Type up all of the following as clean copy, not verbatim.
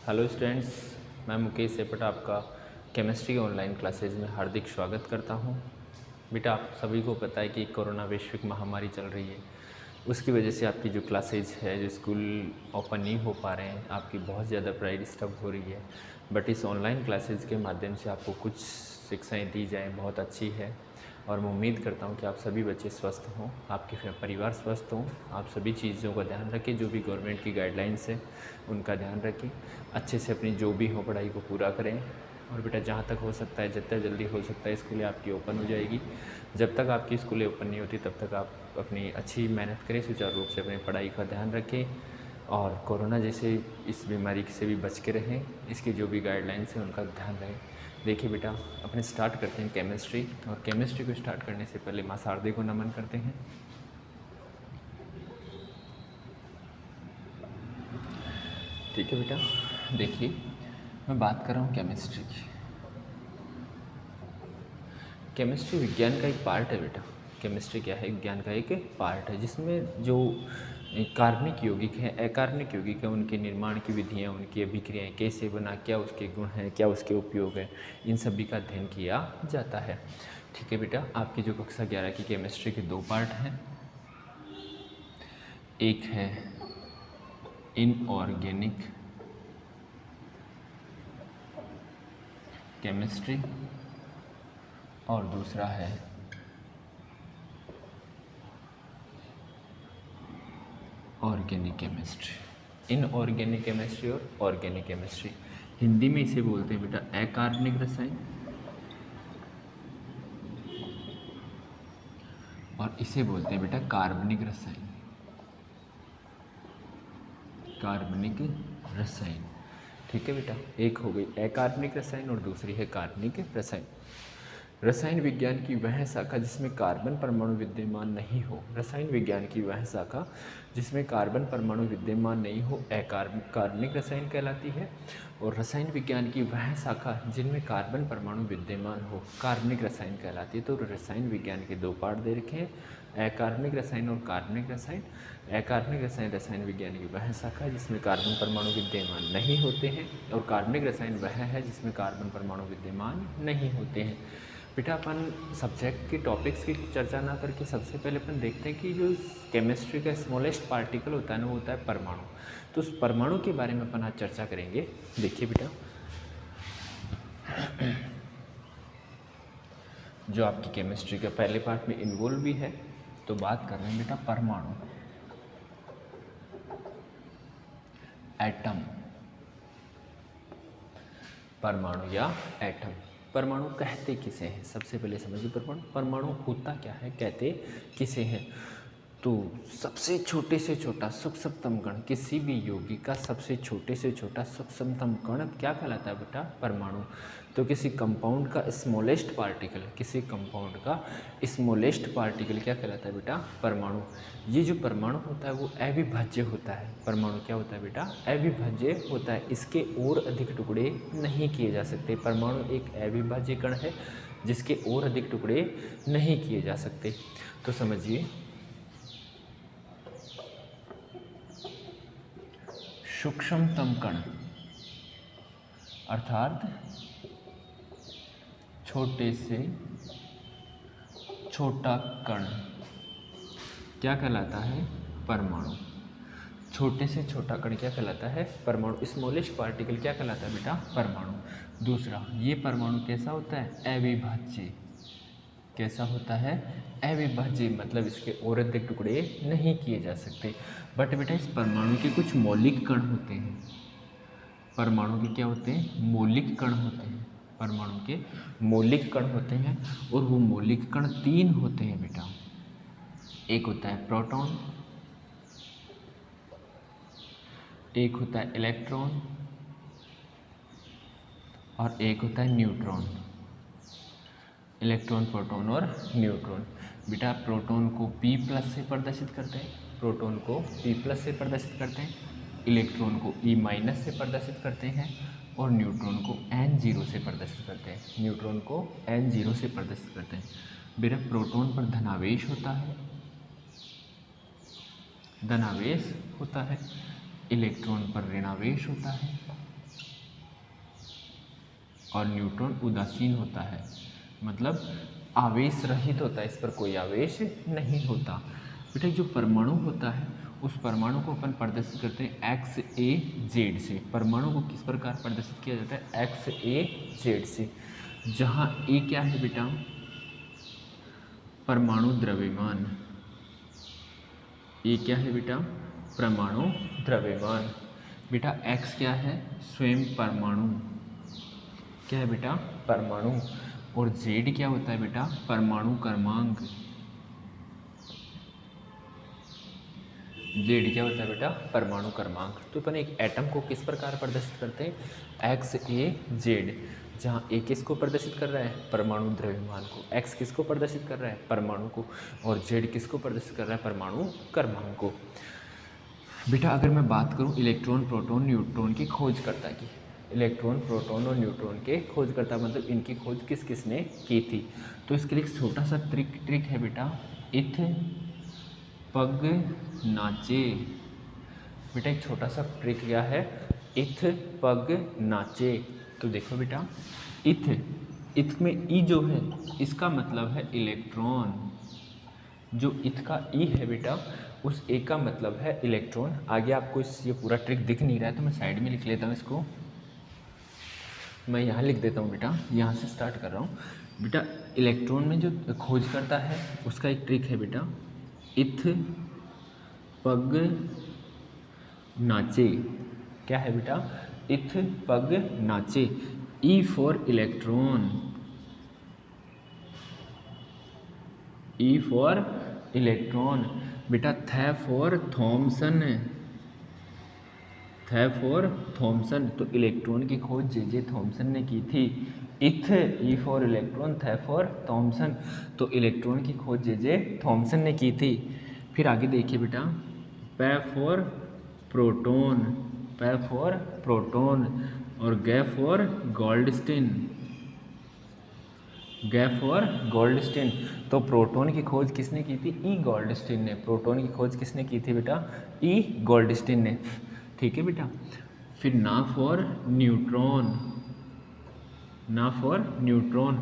Hello students, मैं मुकेश सेपट आपका chemistry online classes में हार्दिक स्वागत करता हूं। बेटा, आप सभी को पता है कि कोरोना वैश्विक महामारी चल रही है। उसकी वजह से आपकी जो क्लासेज है, जो स्कूल ओपन नहीं हो पा रहे हैं, आपकी बहुत ज़्यादा पढ़ाई डिस्टर्ब हो रही है। बट इस ऑनलाइन क्लासेज के माध्यम से आपको कुछ शिक्षाएँ दी जाएँ, बहुत अच्छी है। और मैं उम्मीद करता हूँ कि आप सभी बच्चे स्वस्थ हों, आपके परिवार स्वस्थ हों, आप सभी चीज़ों का ध्यान रखें, जो भी गवर्नमेंट की गाइडलाइंस है उनका ध्यान रखें, अच्छे से अपनी जो भी हो पढ़ाई को पूरा करें। और बेटा, जहाँ तक हो सकता है, जितना जल्दी हो सकता है, स्कूलें आपकी ओपन हो जाएगी। जब तक आपकी स्कूलें ओपन नहीं होती तब तक आप अपनी अच्छी मेहनत करें, सुचारू रूप से अपनी पढ़ाई का ध्यान रखें और कोरोना जैसे इस बीमारी से भी बच के रहें। इसकी जो भी गाइडलाइंस हैं उनका ध्यान रखें। देखिए बेटा, अपने स्टार्ट करते हैं केमिस्ट्री, और केमिस्ट्री को स्टार्ट करने से पहले माँ शारदे को नमन करते हैं। ठीक है बेटा, देखिए मैं बात कर रहा हूँ केमिस्ट्री की। केमिस्ट्री विज्ञान का एक पार्ट है बेटा। केमिस्ट्री क्या है? विज्ञान का एक पार्ट है, जिसमें जो कार्बनिक यौगिक हैं, अकार्बनिक यौगिक हैं, उनके निर्माण की विधियाँ, उनकी अभिक्रियाएँ कैसे बना, क्या उसके गुण हैं, क्या उसके उपयोग हैं, इन सभी का अध्ययन किया जाता है। ठीक है बेटा, आपकी जो कक्षा 11 की केमिस्ट्री के 2 पार्ट हैं। एक है इनऑर्गेनिक केमिस्ट्री और दूसरा है ऑर्गेनिक केमिस्ट्री। इनऑर्गेनिक केमिस्ट्री और ऑर्गेनिक केमिस्ट्री, हिंदी में इसे बोलते हैं बेटा अकार्बनिक रसायन, और इसे बोलते हैं बेटा कार्बनिक रसायन। कार्बनिक रसायन, ठीक है बेटा। एक हो गई अकार्बनिक रसायन और दूसरी है कार्बनिक रसायन। रसायन विज्ञान की वह शाखा जिसमें कार्बन परमाणु विद्यमान नहीं हो, रसायन विज्ञान की वह शाखा जिसमें कार्बन परमाणु विद्यमान नहीं हो, कार्बनिक रसायन कहलाती है। और रसायन विज्ञान की वह शाखा जिनमें कार्बन परमाणु विद्यमान हो, कार्बनिक रसायन कहलाती है। तो रसायन विज्ञान के 2 पार्ट दे रखे हैं, अकार्बनिक रसायन और कार्बनिक रसायन। अकार्बनिक रसायन रसायन विज्ञान की वह शाखा है जिसमें कार्बन परमाणु विद्यमान नहीं होते हैं, और कार्बनिक रसायन वह है जिसमें कार्बन परमाणु विद्यमान नहीं होते हैं। बेटा, अपन सब्जेक्ट के टॉपिक्स की चर्चा ना करके सबसे पहले अपन देखते हैं कि जो केमिस्ट्री का स्मॉलेस्ट पार्टिकल होता है ना, वो होता है परमाणु। तो उस परमाणु के बारे में अपन आज चर्चा करेंगे। देखिए बेटा, जो आपकी केमिस्ट्री के पहले पार्ट में इन्वॉल्व भी है, तो बात कर रहे हैं बेटा परमाणु, एटम। परमाणु या एटम, परमाणु कहते किसे हैं? सबसे पहले समझिए परमाणु होता क्या है, कहते किसे हैं। तो सबसे छोटे से छोटा सूक्ष्मतम कण, किसी भी यौगिक का सबसे छोटे से छोटा सूक्ष्मतम कण क्या कहलाता है बेटा? परमाणु। तो किसी कंपाउंड का स्मॉलेस्ट पार्टिकल, किसी कंपाउंड का स्मॉलेस्ट पार्टिकल क्या कहलाता है बेटा? परमाणु। ये जो परमाणु होता है वो अविभाज्य होता है। परमाणु क्या होता है बेटा? अविभाज्य होता है। इसके और अधिक टुकड़े नहीं किए जा सकते। परमाणु एक अविभाज्य कण है जिसके और अधिक टुकड़े नहीं किए जा सकते। तो समझिए, सूक्ष्मतम कण अर्थात छोटे से छोटा कण क्या कहलाता है? परमाणु। छोटे से छोटा कण क्या कहलाता है? परमाणु। स्मॉलेस्ट पार्टिकल क्या कहलाता है बेटा? परमाणु। दूसरा, ये परमाणु कैसा होता है? अविभाज्य। कैसा होता है? अविभाज्य, मतलब इसके और अधिक टुकड़े नहीं किए जा सकते। बट बेटा, इस परमाणु के कुछ मौलिक कण होते हैं। परमाणु के क्या होते हैं? मौलिक कण होते हैं। परमाणु के मौलिक कण होते हैं, और वो मौलिक कण 3 होते हैं बेटा। एक होता है प्रोटॉन, एक होता है इलेक्ट्रॉन, और एक होता है न्यूट्रॉन। इलेक्ट्रॉन, प्रोटॉन और न्यूट्रॉन। बेटा, प्रोटॉन को P+ से प्रदर्शित करते हैं, प्रोटॉन को P+ से प्रदर्शित करते हैं, इलेक्ट्रॉन को E- से प्रदर्शित करते हैं, और न्यूट्रॉन को N0 से प्रदर्शित करते हैं। न्यूट्रॉन को N0 से प्रदर्शित करते हैं। बेटा, प्रोटॉन पर धनावेश होता है, धनावेश होता है, इलेक्ट्रॉन पर ऋणावेश होता है, और न्यूट्रॉन उदासीन होता है, मतलब आवेश रहित होता है, इस पर कोई आवेश नहीं होता। बेटा जो परमाणु होता है उस परमाणु को अपन प्रदर्शित करते हैं एक्स ए जेड से। परमाणु को किस प्रकार प्रदर्शित किया जाता है? एक्स ए जेड से, जहाँ ए क्या है बेटा? परमाणु द्रव्यमान। ए क्या है बेटा? परमाणु द्रव्यमान। बेटा एक्स क्या है? स्वयं परमाणु। क्या है बेटा? परमाणु। और जेड क्या होता है बेटा? परमाणु क्रमांक। जेड क्या होता है बेटा? परमाणु क्रमांक। तो अपन एक एटम को किस प्रकार प्रदर्शित करते हैं? एक्स ए जेड, जहाँ ए किसको प्रदर्शित कर रहा है? परमाणु द्रव्यमान को। एक्स किसको प्रदर्शित कर रहा है? परमाणु को। और जेड किसको प्रदर्शित कर रहा है? परमाणु क्रमांक को। बेटा अगर मैं बात करूँ इलेक्ट्रॉन प्रोटॉन न्यूट्रॉन की खोजकर्ता की, इलेक्ट्रॉन प्रोटॉन और न्यूट्रॉन के खोजकर्ता मतलब इनकी खोज किस किसने की थी, तो इसके लिए एक छोटा सा ट्रिक है बेटा, इथ पग नाचे। बेटा एक छोटा सा ट्रिक क्या है? इथ पग नाचे। तो देखो बेटा, इथ में ई जो है इसका मतलब है इलेक्ट्रॉन। जो इथ का ई है बेटा उस ए का मतलब है इलेक्ट्रॉन। आगे आपको ये पूरा ट्रिक दिख नहीं रहा है तो मैं साइड में लिख लेता हूँ इसको। मैं यहाँ लिख देता हूँ बेटा, यहाँ से स्टार्ट कर रहा हूँ। बेटा इलेक्ट्रॉन में जो खोज करता है उसका एक ट्रिक है बेटा, इथ पग नाचे। क्या है बेटा? इथ पग नाचे। E for electron, E for electron. बेटा थ फॉर थॉमसन, थ फॉर थॉमसन। तो इलेक्ट्रॉन की खोज जे थॉमसन ने की थी। इथ ई फॉर इलेक्ट्रॉन, थ फॉर थॉमसन। तो इलेक्ट्रॉन की खोज जे थॉमसन ने की थी। फिर आगे देखिए बेटा, प फॉर प्रोटॉन, प फॉर प्रोटॉन। और ग फॉर गोल्डस्टीन, ग फॉर गोल्डस्टीन। तो प्रोटॉन की खोज किसने की थी? ई गोल्डस्टीन ने। प्रोटॉन की खोज किसने की थी बेटा? ई गोल्डस्टीन ने। ठीक है बेटा। फिर ना फॉर न्यूट्रॉन, ना फॉर न्यूट्रॉन।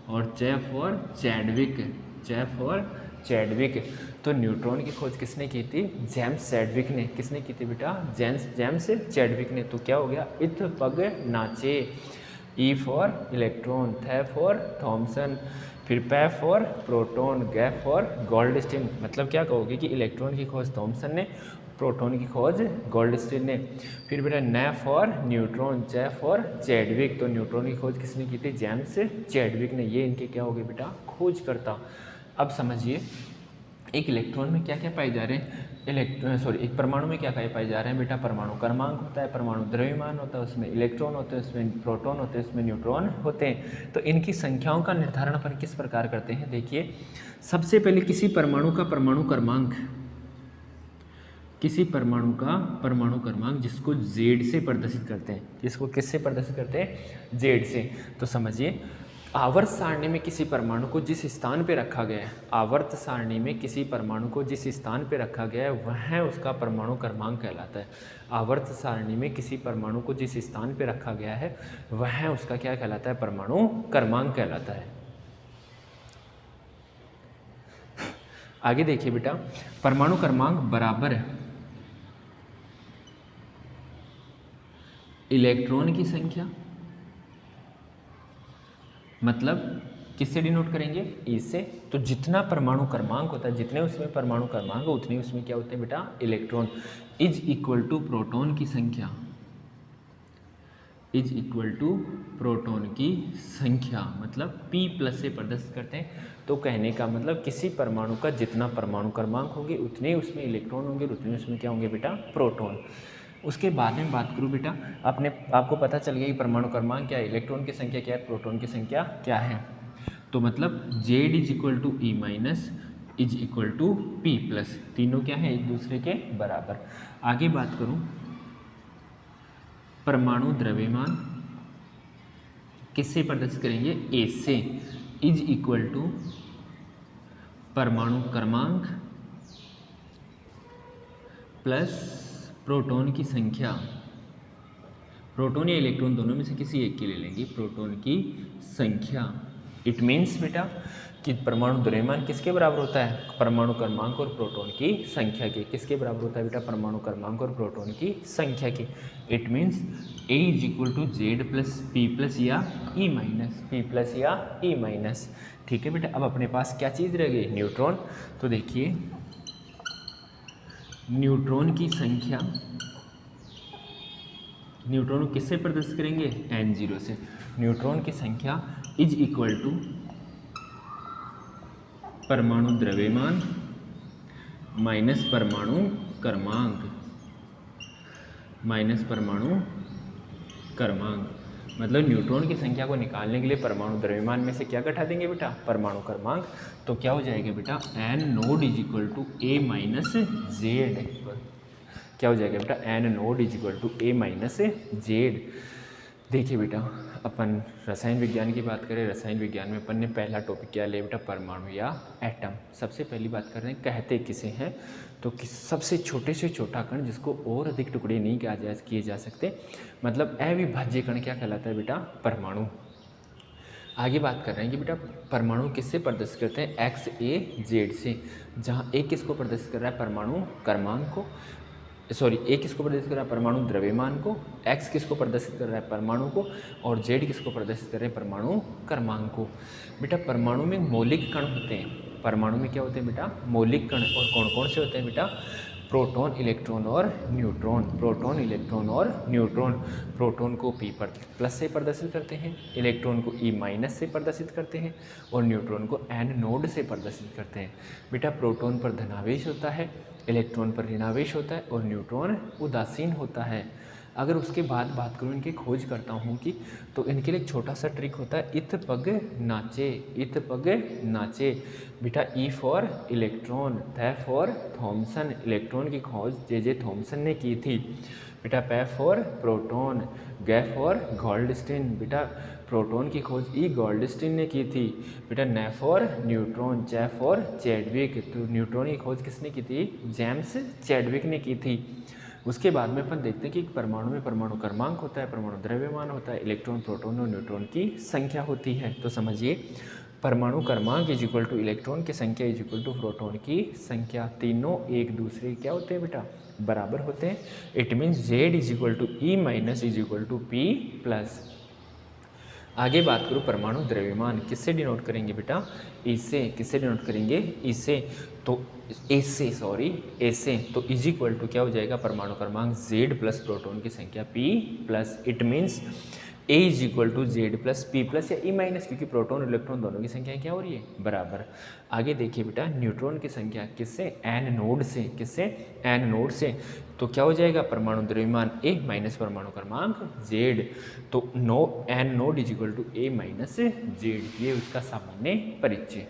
और च फॉर चैडविक, च फॉर चैडविक। तो न्यूट्रॉन की खोज किसने की थी? जेम्स चैडविक ने। किसने की थी बेटा? जेम्स चैडविक ने। तो क्या हो गया? इथ पग नाचे। ई फॉर इलेक्ट्रॉन, थ फॉर थॉमसन, फिर प फॉर प्रोटॉन, ग फॉर गोल्डस्टीन। मतलब क्या कहोगे कि इलेक्ट्रॉन की खोज थॉमसन ने, प्रोटॉन की खोज गोल्डस्टीन ने। फिर बेटा न फॉर न्यूट्रॉन, च फॉर चैडविक। तो न्यूट्रॉन की खोज किसने की थी? जेम्स चैडविक ने। ये इनके क्या हो गए बेटा? खोजकर्ता। अब समझिए एक इलेक्ट्रॉन में क्या क्या पाए जा रहे हैं? एक परमाणु में क्या क्या पाए जा रहे हैं बेटा? परमाणु क्रमांक होता है, परमाणु द्रव्यमान होता है, उसमें इलेक्ट्रॉन होते हैं, उसमें प्रोटॉन होते हैं, उसमें न्यूट्रॉन होते हैं। तो इनकी संख्याओं का निर्धारण अपन किस प्रकार करते हैं? देखिए सबसे पहले किसी परमाणु का परमाणु क्रमांक, किसी परमाणु का परमाणु क्रमांक जिसको जेड से प्रदर्शित करते हैं, जिसको किससे प्रदर्शित करते हैं? जेड से। तो समझिए आवर्त सारणी में किसी परमाणु को जिस स्थान पे रखा गया है, आवर्त सारणी में किसी परमाणु को जिस स्थान पे रखा गया है वह उसका परमाणु क्रमांक कहलाता है। आवर्त सारणी में किसी परमाणु को जिस स्थान पे रखा गया है वह उसका क्या कहलाता है? परमाणु क्रमांक कहलाता है। आगे देखिए बेटा, परमाणु क्रमांक बराबर इलेक्ट्रॉन की संख्या, मतलब किससे डिनोट करेंगे? ई से। तो जितना परमाणु क्रमांक होता है, जितने उसमें परमाणु क्रमांक हो उतने उसमें क्या होते हैं बेटा? Electron. Is equal to proton की संख्या, इज इक्वल टू प्रोटॉन की संख्या, मतलब P प्लस से प्रदर्शित करते हैं। तो कहने का मतलब किसी परमाणु का जितना परमाणु क्रमांक होंगे उतने उसमें इलेक्ट्रॉन होंगे, उतने उसमें क्या होंगे बेटा? प्रोटॉन। उसके बाद में बात करूँ बेटा, आपको पता चल गया कि परमाणु क्रमांक क्या है, इलेक्ट्रॉन की संख्या क्या है, प्रोटॉन की संख्या क्या है। तो मतलब Z is equal to E minus is equal to P plus, तीनों क्या है? एक दूसरे के बराबर। आगे बात करूँ परमाणु द्रव्यमान, किससे प्रदर्शित करेंगे? A से। इज इक्वल टू परमाणु क्रमांक प्लस प्रोटॉन की संख्या, प्रोटॉन या इलेक्ट्रॉन दोनों में से किसी एक की ले लेंगे प्रोटॉन की संख्या। इट मीन्स बेटा कि परमाणु द्रव्यमान किसके बराबर होता है, परमाणु क्रमांक और प्रोटॉन की संख्या के। किसके बराबर होता है बेटा, परमाणु क्रमांक और प्रोटॉन की संख्या के। It means A is equal to Z plus P plus या ई माइनस, पी प्लस या ई माइनस। ठीक है बेटा, अब अपने पास क्या चीज़ रह गई, न्यूट्रॉन। तो देखिए न्यूट्रॉन की संख्या, न्यूट्रॉन को किससे प्रदर्शित करेंगे, n0 से। न्यूट्रॉन की संख्या इज इक्वल टू परमाणु द्रव्यमान माइनस परमाणु क्रमांक, माइनस परमाणु क्रमांक। मतलब न्यूट्रॉन की संख्या को निकालने के लिए परमाणु द्रव्यमान में से क्या घटा देंगे बेटा, परमाणु क्रमांक। तो क्या हो जाएगा बेटा, n naught is equal to a minus Z. क्या हो जाएगा बेटा, n naught is equal to a minus Z. देखिए बेटा, अपन रसायन विज्ञान की बात करें, रसायन विज्ञान में अपन ने पहला टॉपिक क्या लिया बेटा, परमाणु या एटम। सबसे पहली बात कर रहे हैं कहते किसे हैं, तो सबसे छोटे से छोटा कण जिसको और अधिक टुकड़े नहीं किए जा सकते, मतलब अविभाज्य कण क्या कहलाता है बेटा, परमाणु। आगे बात कर रहे हैं कि बेटा परमाणु किससे प्रदर्शित करते हैं, एक्स ए जेड से। जहाँ ए किसको प्रदर्शित कर रहा है, परमाणु क्रमांक को, सॉरी ए किसको प्रदर्शित कर रहा है, परमाणु द्रव्यमान को, एक्स किसको प्रदर्शित कर रहा है, परमाणु को, और जेड किसको प्रदर्शित कर रहे हैं, परमाणु क्रमांक को। बेटा परमाणु में मौलिक कण होते हैं, परमाणु में क्या होते हैं बेटा, मौलिक कण। और कौन कौन से होते हैं बेटा, प्रोटॉन, इलेक्ट्रॉन और न्यूट्रॉन। प्रोटॉन, इलेक्ट्रॉन और न्यूट्रॉन। प्रोटॉन को P प्लस से प्रदर्शित करते हैं, इलेक्ट्रॉन को E माइनस से प्रदर्शित करते हैं, और न्यूट्रॉन को N नोड से प्रदर्शित करते हैं। बेटा प्रोटॉन पर धनावेश होता है, इलेक्ट्रॉन पर ऋणावेश होता है, और न्यूट्रॉन उदासीन होता है। अगर उसके बाद बात करूँ इनकी खोज करता हूँ कि, तो इनके लिए एक छोटा सा ट्रिक होता है, इत पग नाचे, इत पग नाचे। बेटा ई फॉर इलेक्ट्रॉन, थ फॉर थॉमसन, इलेक्ट्रॉन की खोज जे थॉमसन ने की थी। बेटा पै फॉर प्रोटॉन, ग फॉर गोल्डस्टीन, बेटा प्रोटॉन की खोज ई गोल्डस्टीन ने की थी। बेटा न फॉर न्यूट्रॉन, च फॉर चैडविक, तो न्यूट्रॉन की खोज किसने की थी, जेम्स चैडविक ने की थी। उसके बाद में अपन देखते हैं कि परमाणु में परमाणु क्रमांक होता है, परमाणु द्रव्यमान होता है, इलेक्ट्रॉन, प्रोटॉन और न्यूट्रॉन की संख्या होती है। तो समझिए परमाणु क्रमांक इज इक्वल टू इलेक्ट्रॉन की संख्या इज इक्वल टू प्रोटॉन की संख्या, तीनों एक दूसरे क्या होते हैं बेटा, बराबर होते हैं। It means Z is equal to E minus is equal to P plus. आगे बात करूँ परमाणु द्रव्यमान, किससे डिनोट करेंगे बेटा, इससे। किससे डिनोट करेंगे, इससे। तो ऐसे, सॉरी ऐसे, तो इज इक्वल टू क्या हो जाएगा, परमाणु क्रमांक जेड प्लस प्रोटॉन की संख्या P plus. It means A is equal to Z plus P plus या ई माइनस, क्योंकि प्रोटॉन और इलेक्ट्रॉन दोनों की संख्या क्या हो रही है, बराबर। आगे देखिए बेटा न्यूट्रॉन की संख्या किससे, एन नोड से। किससे, एन नोड से। तो क्या हो जाएगा, परमाणु द्रव्यमान ए माइनस परमाणु क्रमांक जेड। तो no N naught is equal to A minus Z, ये उसका सामान्य परिचय।